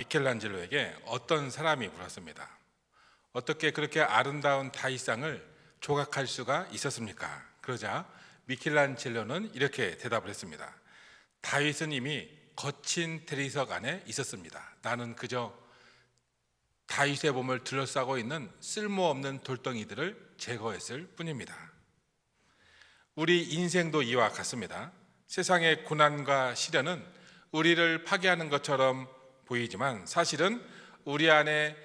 미켈란젤로에게 어떤 사람이 물었습니다. 어떻게 그렇게 아름다운 다윗상을 조각할 수가 있었습니까? 그러자 미켈란젤로는 이렇게 대답을 했습니다. 다윗은 이미 거친 대리석 안에 있었습니다. 나는 그저 다윗의 몸을 둘러싸고 있는 쓸모없는 돌덩이들을 제거했을 뿐입니다. 우리 인생도 이와 같습니다. 세상의 고난과 시련은 우리를 파괴하는 것처럼 보이지만 사실은 우리 안에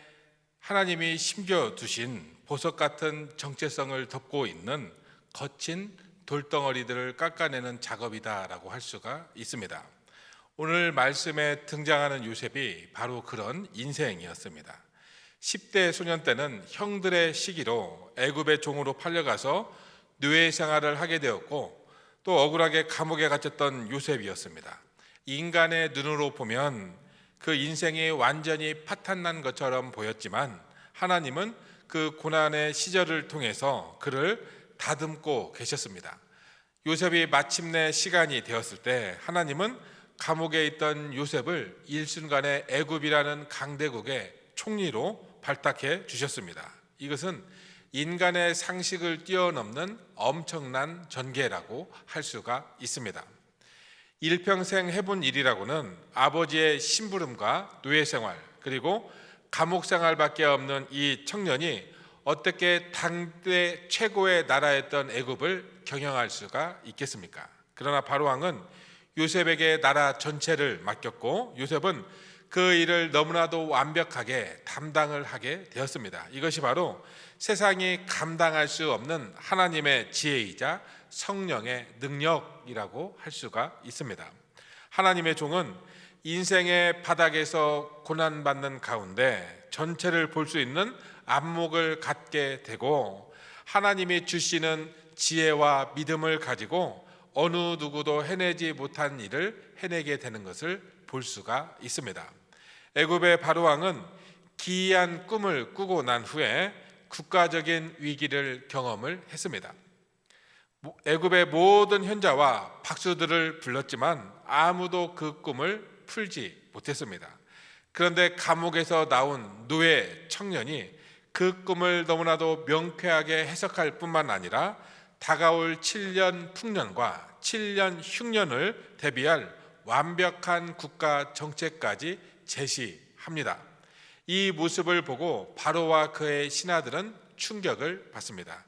하나님이 심겨두신 보석 같은 정체성을 덮고 있는 거친 돌덩어리들을 깎아내는 작업이다라고 할 수가 있습니다. 오늘 말씀에 등장하는 요셉이 바로 그런 인생이었습니다. 10대 소년 때는 형들의 시기로 애굽의 종으로 팔려가서 노예 생활을 하게 되었고 또 억울하게 감옥에 갇혔던 요셉이었습니다. 인간의 눈으로 보면 그 인생이 완전히 파탄난 것처럼 보였지만 하나님은 그 고난의 시절을 통해서 그를 다듬고 계셨습니다. 요셉이 마침내 시간이 되었을 때 하나님은 감옥에 있던 요셉을 일순간에 애굽이라는 강대국의 총리로 발탁해 주셨습니다. 이것은 인간의 상식을 뛰어넘는 엄청난 전개라고 할 수가 있습니다. 일평생 해본 일이라고는 아버지의 심부름과 노예 생활 그리고 감옥 생활밖에 없는 이 청년이 어떻게 당대 최고의 나라였던 애굽을 경영할 수가 있겠습니까? 그러나 바로왕은 요셉에게 나라 전체를 맡겼고 요셉은 그 일을 너무나도 완벽하게 담당을 하게 되었습니다. 이것이 바로 세상이 감당할 수 없는 하나님의 지혜이자 성령의 능력이라고 할 수가 있습니다. 하나님의 종은 인생의 바닥에서 고난받는 가운데 전체를 볼 수 있는 안목을 갖게 되고 하나님이 주시는 지혜와 믿음을 가지고 어느 누구도 해내지 못한 일을 해내게 되는 것을 볼 수가 있습니다. 애굽의 바로왕은 기이한 꿈을 꾸고 난 후에 국가적인 위기를 경험을 했습니다. 애굽의 모든 현자와 박수들을 불렀지만 아무도 그 꿈을 풀지 못했습니다. 그런데 감옥에서 나온 노예 청년이 그 꿈을 너무나도 명쾌하게 해석할 뿐만 아니라 다가올 7년 풍년과 7년 흉년을 대비할 완벽한 국가 정책까지 제시합니다. 이 모습을 보고 바로와 그의 신하들은 충격을 받습니다.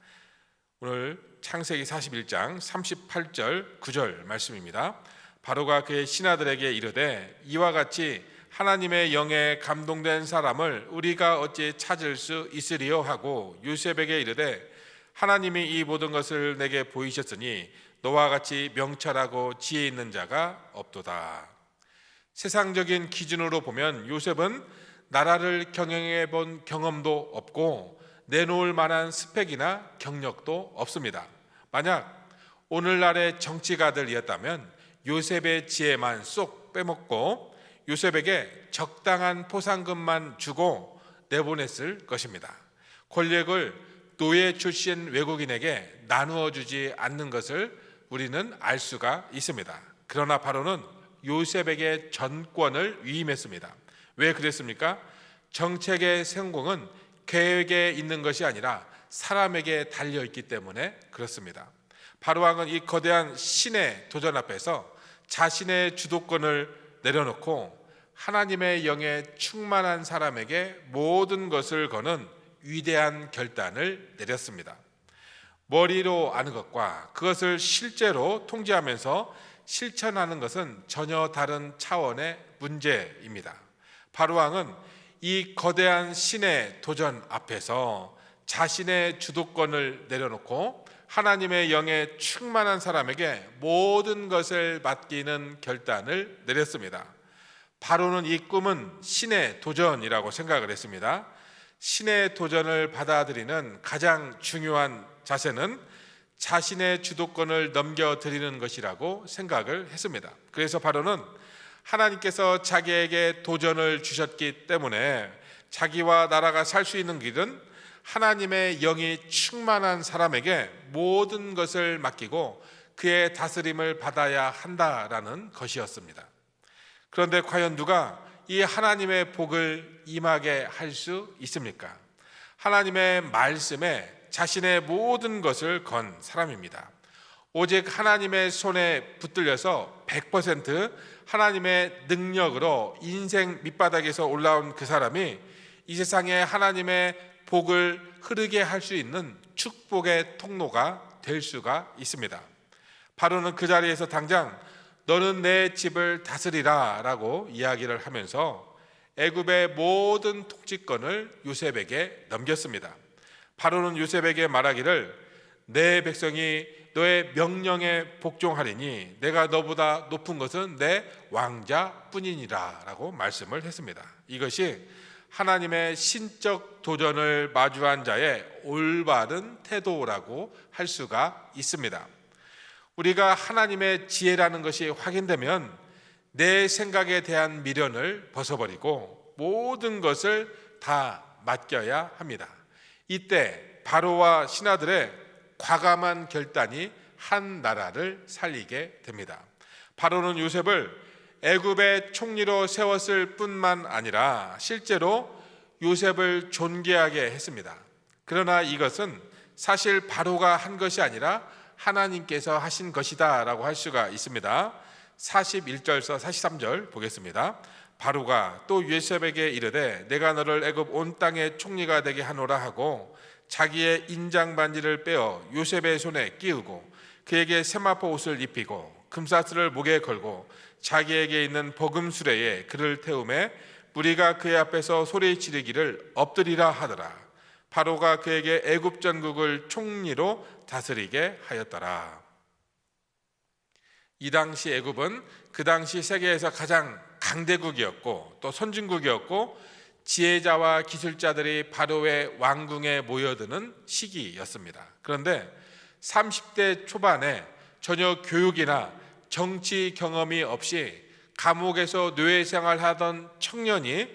오늘 창세기 41장 38절 9절 말씀입니다. 바로가 그의 신하들에게 이르되 이와 같이 하나님의 영에 감동된 사람을 우리가 어찌 찾을 수 있으리요 하고 요셉에게 이르되 하나님이 이 모든 것을 내게 보이셨으니 너와 같이 명철하고 지혜 있는 자가 없도다. 세상적인 기준으로 보면 요셉은 나라를 경영해 본 경험도 없고 내놓을 만한 스펙이나 경력도 없습니다. 만약 오늘날의 정치가들이었다면 요셉의 지혜만 쏙 빼먹고 요셉에게 적당한 포상금만 주고 내보냈을 것입니다. 권력을 노예 출신 외국인에게 나누어 주지 않는 것을 우리는 알 수가 있습니다. 그러나 바로는 요셉에게 전권을 위임했습니다. 왜 그랬습니까? 정책의 성공은 계획에 있는 것이 아니라 사람에게 달려있기 때문에 그렇습니다. 바로왕은 이 거대한 신의 도전 앞에서 자신의 주도권을 내려놓고 하나님의 영에 충만한 사람에게 모든 것을 거는 위대한 결단을 내렸습니다. 머리로 아는 것과 그것을 실제로 통제하면서 실천하는 것은 전혀 다른 차원의 문제입니다. 바로왕은 이 거대한 신의 도전 앞에서 자신의 주도권을 내려놓고 하나님의 영에 충만한 사람에게 모든 것을 맡기는 결단을 내렸습니다. 바로는 이 꿈은 신의 도전이라고 생각을 했습니다. 신의 도전을 받아들이는 가장 중요한 자세는 자신의 주도권을 넘겨드리는 것이라고 생각을 했습니다. 그래서 바로는 하나님께서 자기에게 도전을 주셨기 때문에 자기와 나라가 살 수 있는 길은 하나님의 영이 충만한 사람에게 모든 것을 맡기고 그의 다스림을 받아야 한다라는 것이었습니다. 그런데 과연 누가 이 하나님의 복을 임하게 할 수 있습니까? 하나님의 말씀에 자신의 모든 것을 건 사람입니다. 오직 하나님의 손에 붙들려서 100% 하나님의 능력으로 인생 밑바닥에서 올라온 그 사람이 이 세상에 하나님의 복을 흐르게 할 수 있는 축복의 통로가 될 수가 있습니다. 바로는 그 자리에서 당장 너는 내 집을 다스리라 라고 이야기를 하면서 애굽의 모든 통치권을 요셉에게 넘겼습니다. 바로는 요셉에게 말하기를 내 백성이 너의 명령에 복종하리니 내가 너보다 높은 것은 내 왕자뿐이니라 라고 말씀을 했습니다. 이것이 하나님의 신적 도전을 마주한 자의 올바른 태도라고 할 수가 있습니다. 우리가 하나님의 지혜라는 것이 확인되면 내 생각에 대한 미련을 벗어버리고 모든 것을 다 맡겨야 합니다. 이때 바로와 신하들의 과감한 결단이 한 나라를 살리게 됩니다. 바로는 요셉을 애굽의 총리로 세웠을 뿐만 아니라 실제로 요셉을 존귀하게 했습니다. 그러나 이것은 사실 바로가 한 것이 아니라 하나님께서 하신 것이다 라고 할 수가 있습니다. 41절서 43절 보겠습니다. 바로가 또 요셉에게 이르되 내가 너를 애굽 온 땅의 총리가 되게 하노라 하고 자기의 인장 반지를 빼어 요셉의 손에 끼우고 그에게 세마포 옷을 입히고 금사슬을 목에 걸고 자기에게 있는 버금 수레에 그를 태우매 무리가 그의 앞에서 소리 지르기를 엎드리라 하더라. 바로가 그에게 애굽 전국을 총리로 다스리게 하였더라. 이 당시 애굽은 그 당시 세계에서 가장 강대국이었고 또 선진국이었고 지혜자와 기술자들이 바로의 왕궁에 모여드는 시기였습니다. 그런데 30대 초반에 전혀 교육이나 정치 경험이 없이 감옥에서 노예 생활하던 청년이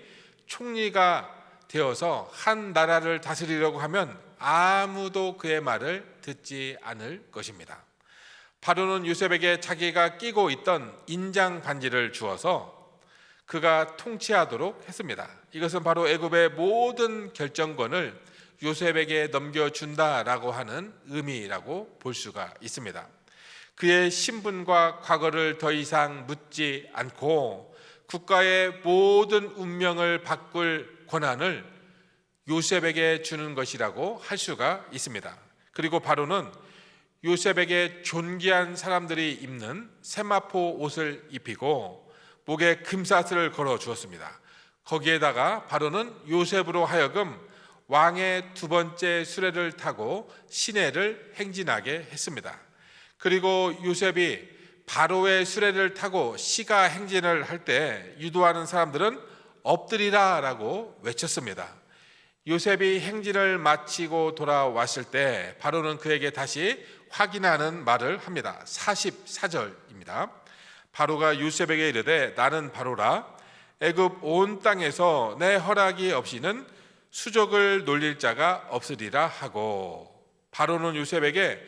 총리가 되어서 한 나라를 다스리려고 하면 아무도 그의 말을 듣지 않을 것입니다. 바로는 요셉에게 자기가 끼고 있던 인장 반지를 주어서 그가 통치하도록 했습니다. 이것은 바로 애굽의 모든 결정권을 요셉에게 넘겨준다라고 하는 의미라고 볼 수가 있습니다. 그의 신분과 과거를 더 이상 묻지 않고 국가의 모든 운명을 바꿀 권한을 요셉에게 주는 것이라고 할 수가 있습니다. 그리고 바로는 요셉에게 존귀한 사람들이 입는 세마포 옷을 입히고 목에 금사슬을 걸어 주었습니다. 거기에다가 바로는 요셉으로 하여금 왕의 두 번째 수레를 타고 시내를 행진하게 했습니다. 그리고 요셉이 바로의 수레를 타고 시가 행진을 할 때 유도하는 사람들은 엎드리라 라고 외쳤습니다. 요셉이 행진을 마치고 돌아왔을 때 바로는 그에게 다시 확인하는 말을 합니다. 44절입니다. 바로가 요셉에게 이르되 나는 바로라 애굽 온 땅에서 내 허락이 없이는 수족을 놀릴 자가 없으리라 하고 바로는 요셉에게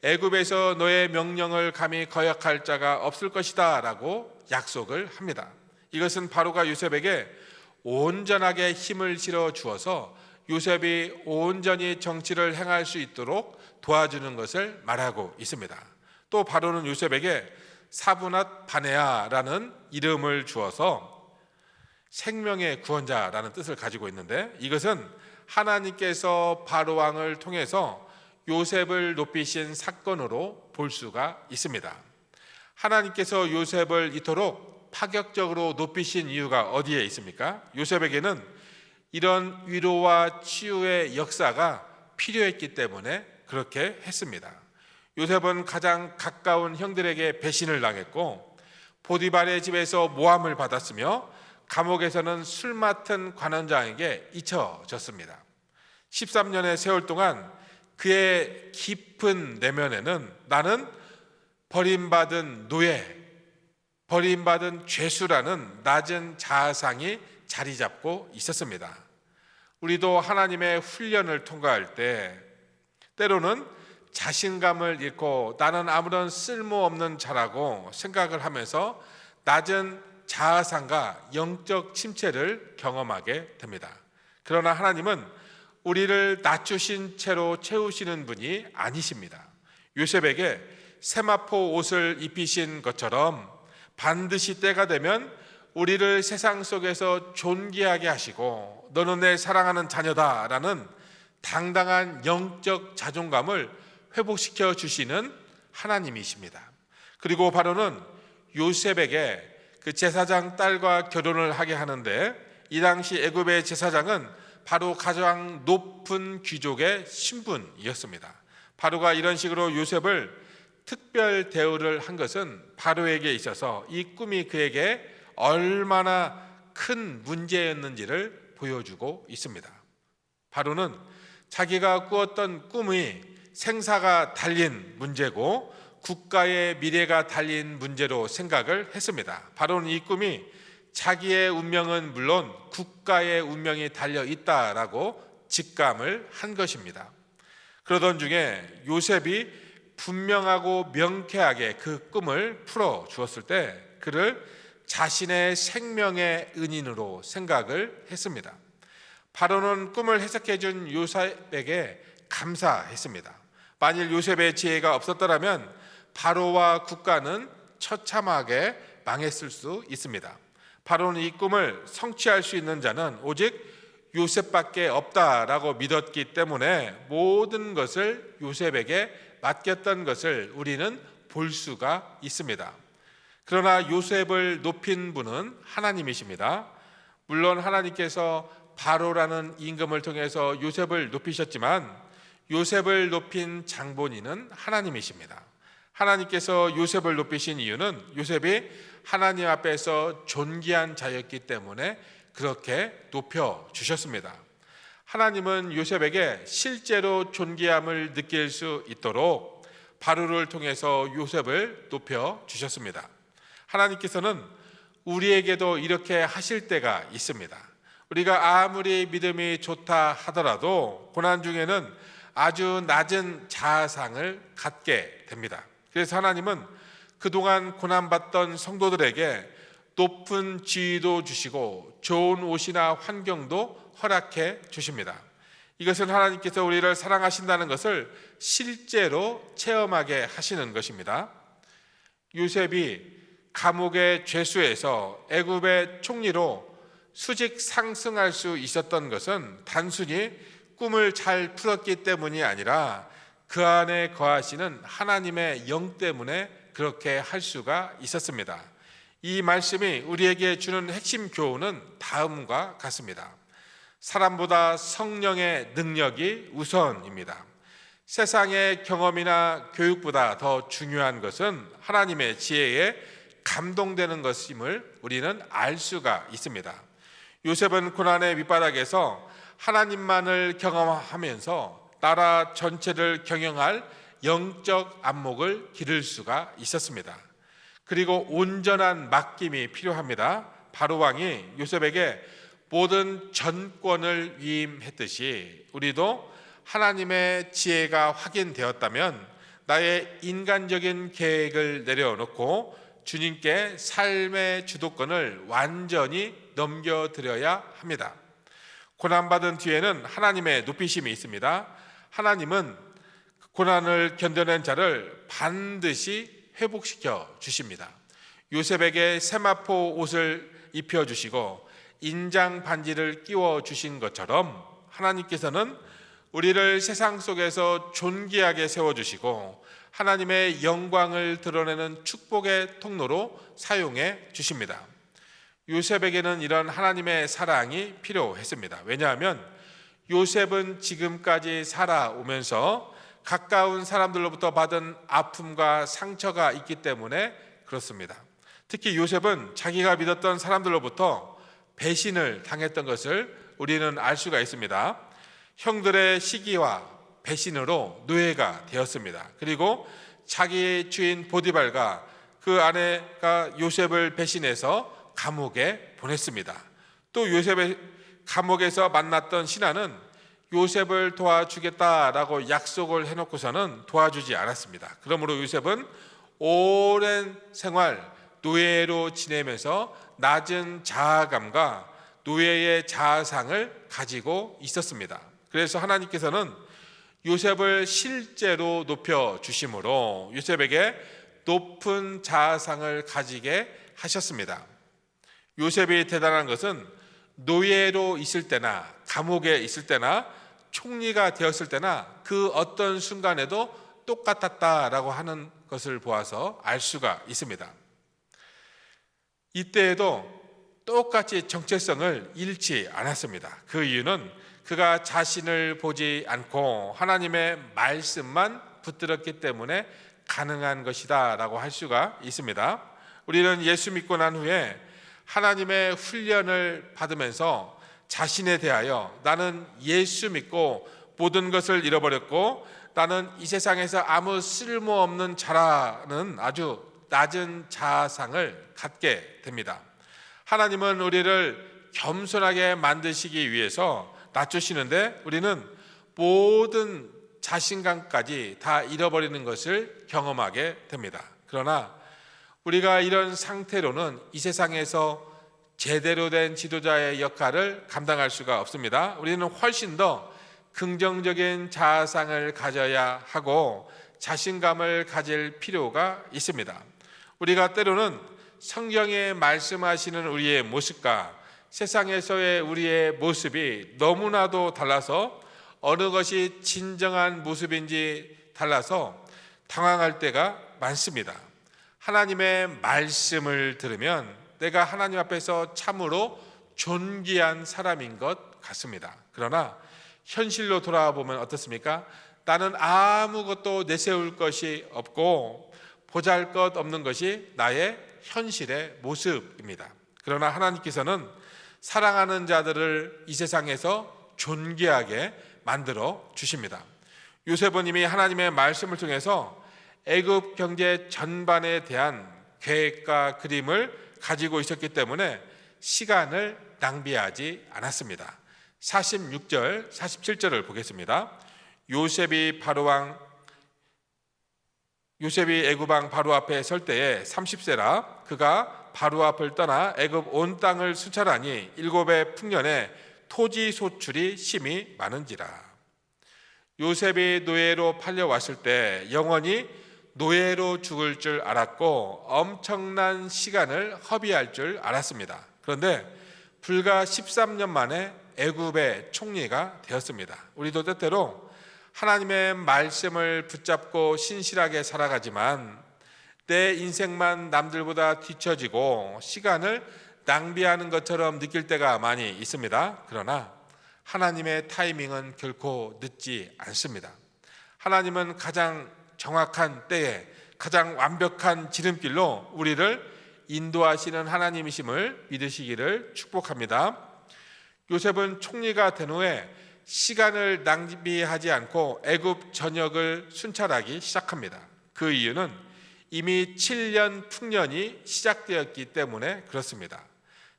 애굽에서 너의 명령을 감히 거역할 자가 없을 것이다 라고 약속을 합니다. 이것은 바로가 요셉에게 온전하게 힘을 실어 주어서 요셉이 온전히 정치를 행할 수 있도록 도와주는 것을 말하고 있습니다. 또 바로는 요셉에게 사브낫 바네아라는 이름을 주어서 생명의 구원자라는 뜻을 가지고 있는데 이것은 하나님께서 바로 왕을 통해서 요셉을 높이신 사건으로 볼 수가 있습니다. 하나님께서 요셉을 이토록 파격적으로 높이신 이유가 어디에 있습니까? 요셉에게는 이런 위로와 치유의 역사가 필요했기 때문에 그렇게 했습니다. 요셉은 가장 가까운 형들에게 배신을 당했고 보디발의 집에서 모함을 받았으며 감옥에서는 술 맡은 관원장에게 잊혀졌습니다. 13년의 세월 동안 그의 깊은 내면에는 나는 버림받은 노예, 버림받은 죄수라는 낮은 자아상이 자리 잡고 있었습니다. 우리도 하나님의 훈련을 통과할 때 때로는 자신감을 잃고 나는 아무런 쓸모없는 자라고 생각을 하면서 낮은 자아상과 영적 침체를 경험하게 됩니다. 그러나 하나님은 우리를 낮추신 채로 채우시는 분이 아니십니다. 요셉에게 세마포 옷을 입히신 것처럼 반드시 때가 되면 우리를 세상 속에서 존귀하게 하시고 너는 내 사랑하는 자녀다라는 당당한 영적 자존감을 회복시켜 주시는 하나님이십니다. 그리고 바로는 요셉에게 그 제사장 딸과 결혼을 하게 하는데, 이 당시 애굽의 제사장은 바로 가장 높은 귀족의 신분이었습니다. 바로가 이런 식으로 요셉을 특별 대우를 한 것은 바로에게 있어서 이 꿈이 그에게 얼마나 큰 문제였는지를 보여주고 있습니다. 바로는 자기가 꾸었던 꿈이 생사가 달린 문제고 국가의 미래가 달린 문제로 생각을 했습니다. 바로는 이 꿈이 자기의 운명은 물론 국가의 운명이 달려 있다라고 직감을 한 것입니다. 그러던 중에 요셉이 분명하고 명쾌하게 그 꿈을 풀어 주었을 때 그를 자신의 생명의 은인으로 생각을 했습니다. 바로는 꿈을 해석해 준 요셉에게 감사했습니다. 만일 요셉의 지혜가 없었더라면 바로와 국가는 처참하게 망했을 수 있습니다. 바로는 이 꿈을 성취할 수 있는 자는 오직 요셉밖에 없다라고 믿었기 때문에 모든 것을 요셉에게 맡겼던 것을 우리는 볼 수가 있습니다. 그러나 요셉을 높인 분은 하나님이십니다. 물론 하나님께서 바로라는 임금을 통해서 요셉을 높이셨지만 요셉을 높인 장본인은 하나님이십니다. 하나님께서 요셉을 높이신 이유는 요셉이 하나님 앞에서 존귀한 자였기 때문에 그렇게 높여주셨습니다. 하나님은 요셉에게 실제로 존귀함을 느낄 수 있도록 바로를 통해서 요셉을 높여주셨습니다. 하나님께서는 우리에게도 이렇게 하실 때가 있습니다. 우리가 아무리 믿음이 좋다 하더라도 고난 중에는 아주 낮은 자아상을 갖게 됩니다. 그래서 하나님은 그동안 고난받던 성도들에게 높은 지위도 주시고 좋은 옷이나 환경도 허락해 주십니다. 이것은 하나님께서 우리를 사랑하신다는 것을 실제로 체험하게 하시는 것입니다. 요셉이 감옥의 죄수에서 애굽의 총리로 수직 상승할 수 있었던 것은 단순히 꿈을 잘 풀었기 때문이 아니라 그 안에 거하시는 하나님의 영 때문에 그렇게 할 수가 있었습니다. 이 말씀이 우리에게 주는 핵심 교훈은 다음과 같습니다. 사람보다 성령의 능력이 우선입니다. 세상의 경험이나 교육보다 더 중요한 것은 하나님의 지혜에 감동되는 것임을 우리는 알 수가 있습니다. 요셉은 고난의 밑바닥에서 하나님만을 경험하면서 나라 전체를 경영할 영적 안목을 기를 수가 있었습니다. 그리고 온전한 맡김이 필요합니다. 바로 왕이 요셉에게 모든 전권을 위임했듯이 우리도 하나님의 지혜가 확인되었다면 나의 인간적인 계획을 내려놓고 주님께 삶의 주도권을 완전히 넘겨드려야 합니다. 고난받은 뒤에는 하나님의 높이심이 있습니다. 하나님은 고난을 견뎌낸 자를 반드시 회복시켜 주십니다. 요셉에게 세마포 옷을 입혀주시고 인장 반지를 끼워 주신 것처럼 하나님께서는 우리를 세상 속에서 존귀하게 세워주시고 하나님의 영광을 드러내는 축복의 통로로 사용해 주십니다. 요셉에게는 이런 하나님의 사랑이 필요했습니다. 왜냐하면 요셉은 지금까지 살아오면서 가까운 사람들로부터 받은 아픔과 상처가 있기 때문에 그렇습니다. 특히 요셉은 자기가 믿었던 사람들로부터 배신을 당했던 것을 우리는 알 수가 있습니다. 형들의 시기와 배신으로 노예가 되었습니다. 그리고 자기의 주인 보디발과 그 아내가 요셉을 배신해서 감옥에 보냈습니다. 또 요셉의 감옥에서 만났던 신하는 요셉을 도와주겠다라고 약속을 해놓고서는 도와주지 않았습니다. 그러므로 요셉은 오랜 생활 노예로 지내면서 낮은 자아감과 노예의 자아상을 가지고 있었습니다. 그래서 하나님께서는 요셉을 실제로 높여 주심으로 요셉에게 높은 자아상을 가지게 하셨습니다. 요셉이 대단한 것은 노예로 있을 때나 감옥에 있을 때나 총리가 되었을 때나 그 어떤 순간에도 똑같았다라고 하는 것을 보아서 알 수가 있습니다. 이때에도 똑같이 정체성을 잃지 않았습니다. 그 이유는 그가 자신을 보지 않고 하나님의 말씀만 붙들었기 때문에 가능한 것이다 라고 할 수가 있습니다. 우리는 예수 믿고 난 후에 하나님의 훈련을 받으면서 자신에 대하여 나는 예수 믿고 모든 것을 잃어버렸고 나는 이 세상에서 아무 쓸모없는 자라는 아주 낮은 자아상을 갖게 됩니다. 하나님은 우리를 겸손하게 만드시기 위해서 낮추시는데 우리는 모든 자신감까지 다 잃어버리는 것을 경험하게 됩니다. 그러나 우리가 이런 상태로는 이 세상에서 제대로 된 지도자의 역할을 감당할 수가 없습니다. 우리는 훨씬 더 긍정적인 자아상을 가져야 하고 자신감을 가질 필요가 있습니다. 우리가 때로는 성경에 말씀하시는 우리의 모습과 세상에서의 우리의 모습이 너무나도 달라서 어느 것이 진정한 모습인지 달라서 당황할 때가 많습니다. 하나님의 말씀을 들으면 내가 하나님 앞에서 참으로 존귀한 사람인 것 같습니다. 그러나 현실로 돌아보면 어떻습니까? 나는 아무것도 내세울 것이 없고 보잘것없는 것이 나의 현실의 모습입니다. 그러나 하나님께서는 사랑하는 자들을 이 세상에서 존귀하게 만들어 주십니다. 요셉은 이미 하나님의 말씀을 통해서 애굽 경제 전반에 대한 계획과 그림을 가지고 있었기 때문에 시간을 낭비하지 않았습니다. 46절, 47절을 보겠습니다. 요셉이 애굽 왕 바로 앞에 설 때에 30세라 그가 바로 앞을 떠나 애굽 온 땅을 순찰하니 7해 풍년에 토지 소출이 심히 많은지라. 요셉이 노예로 팔려왔을 때 영원히 노예로 죽을 줄 알았고 엄청난 시간을 허비할 줄 알았습니다. 그런데 불과 13년 만에 애굽의 총리가 되었습니다. 우리도 때때로 하나님의 말씀을 붙잡고 신실하게 살아가지만 내 인생만 남들보다 뒤처지고 시간을 낭비하는 것처럼 느낄 때가 많이 있습니다. 그러나 하나님의 타이밍은 결코 늦지 않습니다. 하나님은 가장 정확한 때에 가장 완벽한 지름길로 우리를 인도하시는 하나님이심을 믿으시기를 축복합니다. 요셉은 총리가 된 후에 시간을 낭비하지 않고 애굽 전역을 순찰하기 시작합니다. 그 이유는 이미 7년 풍년이 시작되었기 때문에 그렇습니다.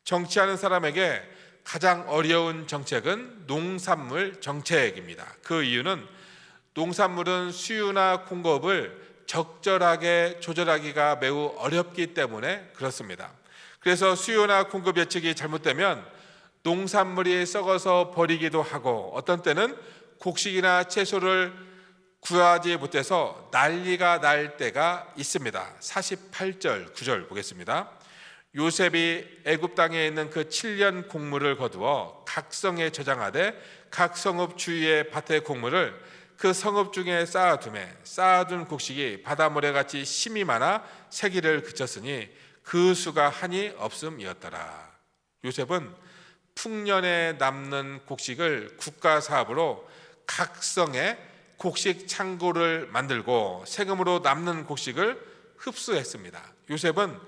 정치하는 사람에게 가장 어려운 정책은 농산물 정책입니다. 그 이유는 농산물은 수요나 공급을 적절하게 조절하기가 매우 어렵기 때문에 그렇습니다. 그래서 수요나 공급 예측이 잘못되면 농산물이 썩어서 버리기도 하고 어떤 때는 곡식이나 채소를 구하지 못해서 난리가 날 때가 있습니다. 48절 9절 보겠습니다. 요셉이 애굽 땅에 있는 그 7년 곡물을 거두어 각 성에 저장하되 각 성읍 주위의 밭의 곡물을 그 성읍 중에 쌓아두매 쌓아둔 곡식이 바다모래같이 심이 많아 세기를 그쳤으니 그 수가 한이 없음이었더라. 요셉은 풍년에 남는 곡식을 국가 사업으로 각 성에 곡식 창고를 만들고 세금으로 남는 곡식을 흡수했습니다. 요셉은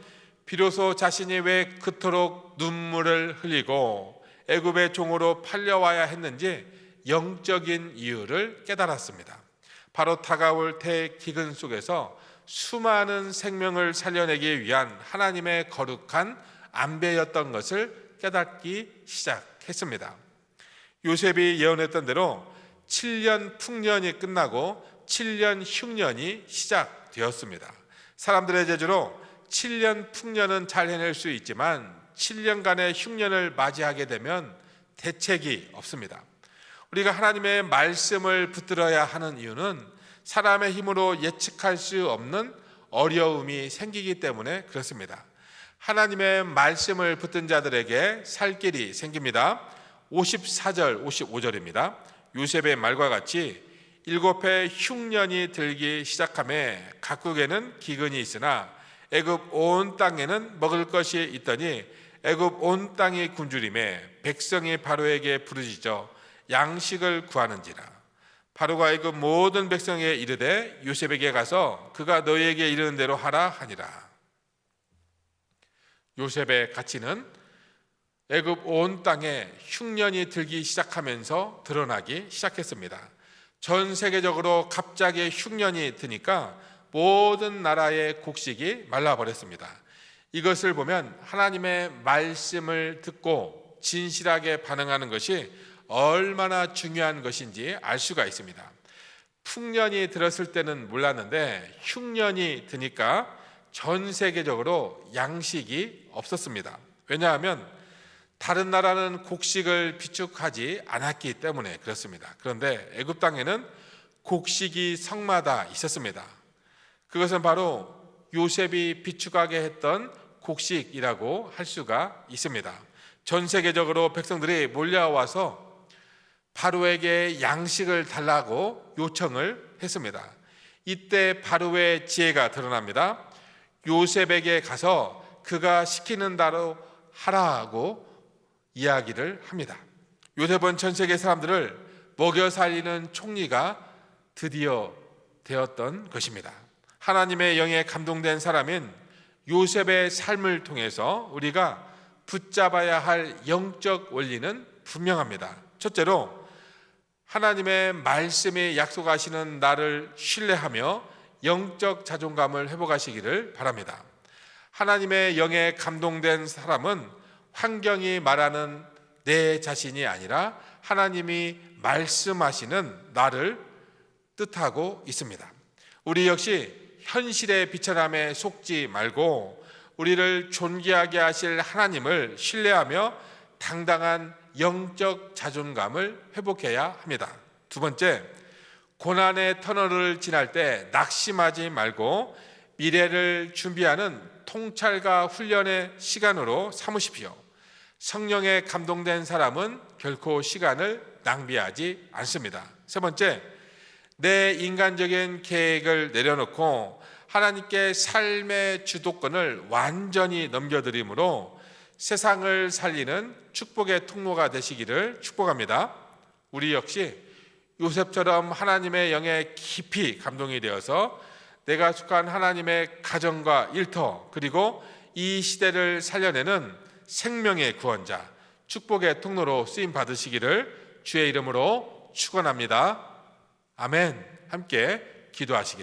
비로소 자신이 왜 그토록 눈물을 흘리고 애굽의 종으로 팔려와야 했는지 영적인 이유를 깨달았습니다. 바로 다가올 대기근 속에서 수많은 생명을 살려내기 위한 하나님의 거룩한 안배였던 것을 깨닫기 시작했습니다. 요셉이 예언했던 대로 7년 풍년이 끝나고 7년 흉년이 시작되었습니다. 사람들의 재주로 7년 풍년은 잘 해낼 수 있지만 7년간의 흉년을 맞이하게 되면 대책이 없습니다. 우리가 하나님의 말씀을 붙들어야 하는 이유는 사람의 힘으로 예측할 수 없는 어려움이 생기기 때문에 그렇습니다. 하나님의 말씀을 붙든 자들에게 살 길이 생깁니다. 54절 55절입니다. 요셉의 말과 같이 7해 흉년이 들기 시작하매 각국에는 기근이 있으나 애굽 온 땅에는 먹을 것이 있더니 애굽 온 땅이 굶주림에 백성이 바로에게 부르짖어 양식을 구하는지라. 바로가 애굽 모든 백성에게 이르되 요셉에게 가서 그가 너희에게 이르는 대로 하라 하니라. 요셉의 가치는 애굽 온 땅에 흉년이 들기 시작하면서 드러나기 시작했습니다. 전 세계적으로 갑자기 흉년이 드니까 모든 나라의 곡식이 말라버렸습니다. 이것을 보면 하나님의 말씀을 듣고 진실하게 반응하는 것이 얼마나 중요한 것인지 알 수가 있습니다. 풍년이 들었을 때는 몰랐는데 흉년이 드니까 전 세계적으로 양식이 없었습니다. 왜냐하면 다른 나라는 곡식을 비축하지 않았기 때문에 그렇습니다. 그런데 애굽 땅에는 곡식이 성마다 있었습니다. 그것은 바로 요셉이 비축하게 했던 곡식이라고 할 수가 있습니다. 전 세계적으로 백성들이 몰려와서 바로에게 양식을 달라고 요청을 했습니다. 이때 바로의 지혜가 드러납니다. 요셉에게 가서 그가 시키는 대로 하라고 이야기를 합니다. 요셉은 전 세계 사람들을 먹여 살리는 총리가 드디어 되었던 것입니다. 하나님의 영에 감동된 사람인 요셉의 삶을 통해서 우리가 붙잡아야 할 영적 원리는 분명합니다. 첫째로 하나님의 말씀이 약속하시는 나를 신뢰하며 영적 자존감을 회복하시기를 바랍니다. 하나님의 영에 감동된 사람은 환경이 말하는 내 자신이 아니라 하나님이 말씀하시는 나를 뜻하고 있습니다. 우리 역시 현실의 비천함에 속지 말고 우리를 존귀하게 하실 하나님을 신뢰하며 당당한 영적 자존감을 회복해야 합니다. 두 번째, 고난의 터널을 지날 때 낙심하지 말고 미래를 준비하는 통찰과 훈련의 시간으로 삼으십시오. 성령에 감동된 사람은 결코 시간을 낭비하지 않습니다. 세 번째, 내 인간적인 계획을 내려놓고 하나님께 삶의 주도권을 완전히 넘겨드림으로 세상을 살리는 축복의 통로가 되시기를 축복합니다. 우리 역시 요셉처럼 하나님의 영에 깊이 감동이 되어서 내가 속한 하나님의 가정과 일터 그리고 이 시대를 살려내는 생명의 구원자, 축복의 통로로 쓰임 받으시기를 주의 이름으로 축원합니다. 아멘. 함께 기도하시겠습니다.